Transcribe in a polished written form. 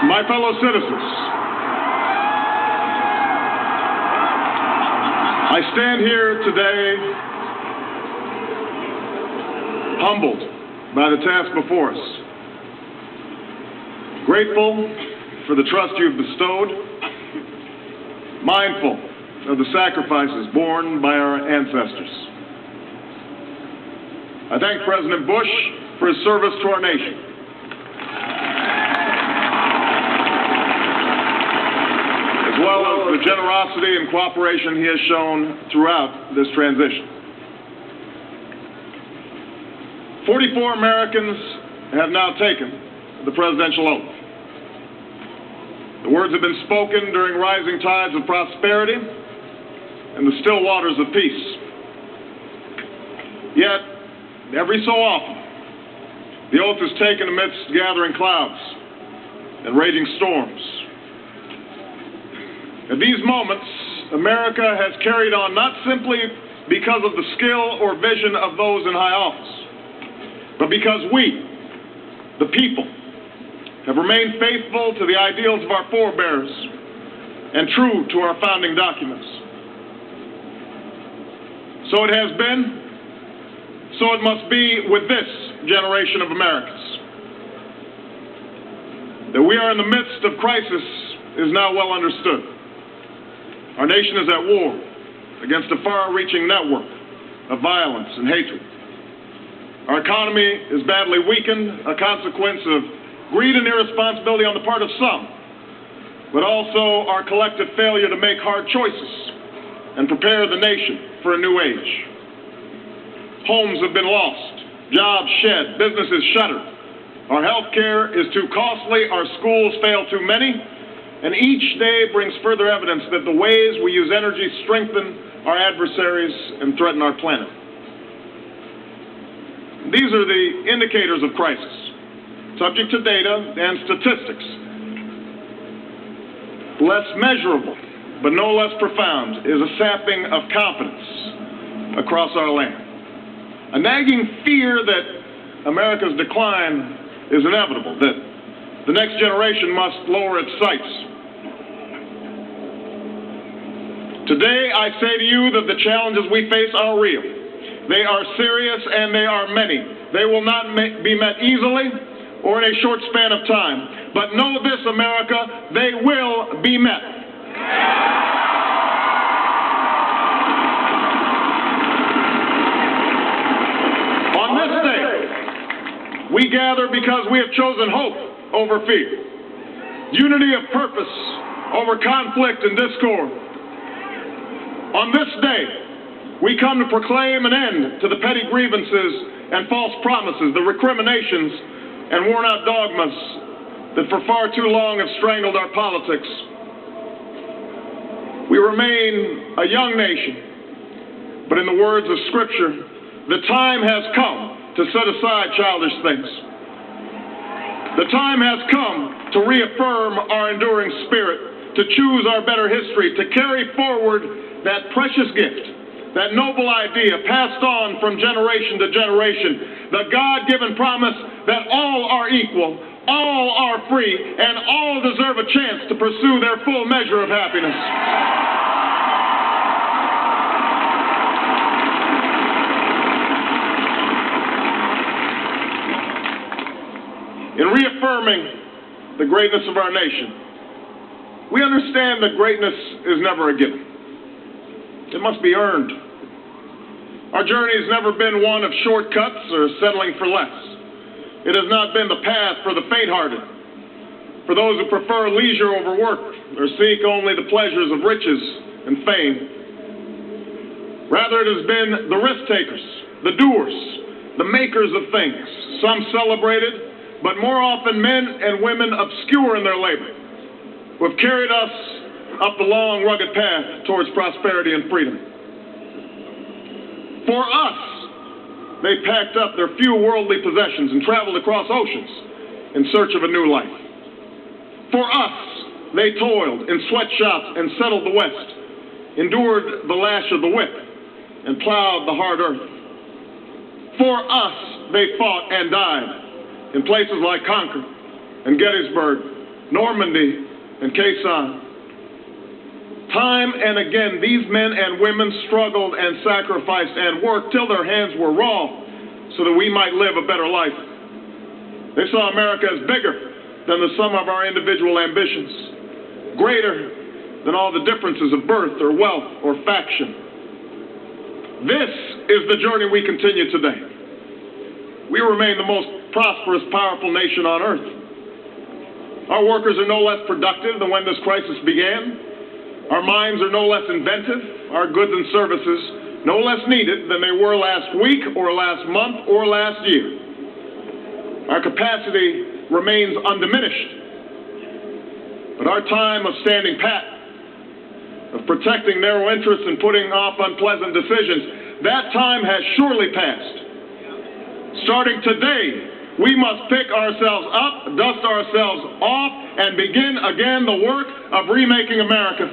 My fellow citizens, I stand here today humbled by the task before us, grateful for the trust you've bestowed, mindful of the sacrifices borne by our ancestors. I thank President Bush for his service to our nation. As well as the generosity and cooperation he has shown throughout this transition. 44 Americans have now taken the presidential oath. The words have been spoken during rising tides of prosperity and the still waters of peace. Yet, every so often, the oath is taken amidst gathering clouds and raging storms. At these moments, America has carried on not simply because of the skill or vision of those in high office, but because we, the people, have remained faithful to the ideals of our forebears and true to our founding documents. So it has been, so it must be with this generation of Americans. That we are in the midst of crisis is now well understood. Our nation is at war against a far-reaching network of violence and hatred. Our economy is badly weakened, a consequence of greed and irresponsibility on the part of some, but also our collective failure to make hard choices and prepare the nation for a new age. Homes have been lost, jobs shed, businesses shuttered. Our health care is too costly, our schools fail too many, and each day brings further evidence that the ways we use energy strengthen our adversaries and threaten our planet. These are the indicators of crisis, subject to data and statistics. Less measurable, but no less profound, is a sapping of confidence across our land. A nagging fear that America's decline is inevitable, that the next generation must lower its sights. Today, I say to you that the challenges we face are real. They are serious and they are many. They will not be met easily or in a short span of time. But know this, America, they will be met. On this day, we gather because we have chosen hope over fear, unity of purpose over conflict and discord. On this day, we come to proclaim an end to the petty grievances and false promises, the recriminations and worn-out dogmas that for far too long have strangled our politics. We remain a young nation, but in the words of Scripture, the time has come to set aside childish things. The time has come to reaffirm our enduring spirit, to choose our better history, to carry forward that precious gift, that noble idea passed on from generation to generation, the God-given promise that all are equal, all are free, and all deserve a chance to pursue their full measure of happiness. In reaffirming the greatness of our nation, we understand that greatness is never a given. It must be earned. Our journey has never been one of shortcuts or settling for less. It has not been the path for the faint-hearted, for those who prefer leisure over work or seek only the pleasures of riches and fame. Rather, it has been the risk-takers, the doers, the makers of things, some celebrated, but more often men and women obscure in their labor, who have carried us up the long, rugged path towards prosperity and freedom. For us, they packed up their few worldly possessions and traveled across oceans in search of a new life. For us, they toiled in sweatshops and settled the West, endured the lash of the whip, and plowed the hard earth. For us, they fought and died in places like Concord and Gettysburg Normandy, and Khe Sanh. Time and again, these men and women struggled and sacrificed and worked till their hands were raw so that we might live a better life. They saw America as bigger than the sum of our individual ambitions, greater than all the differences of birth or wealth or faction. This is the journey we continue today. We remain the most prosperous, powerful nation on earth. Our workers are no less productive than when this crisis began. Our minds are no less inventive, our goods and services no less needed than they were last week or last month or last year. Our capacity remains undiminished, but our time of standing pat, of protecting narrow interests and putting off unpleasant decisions, that time has surely passed. Starting today, we must pick ourselves up, dust ourselves off, and begin again the work of remaking America.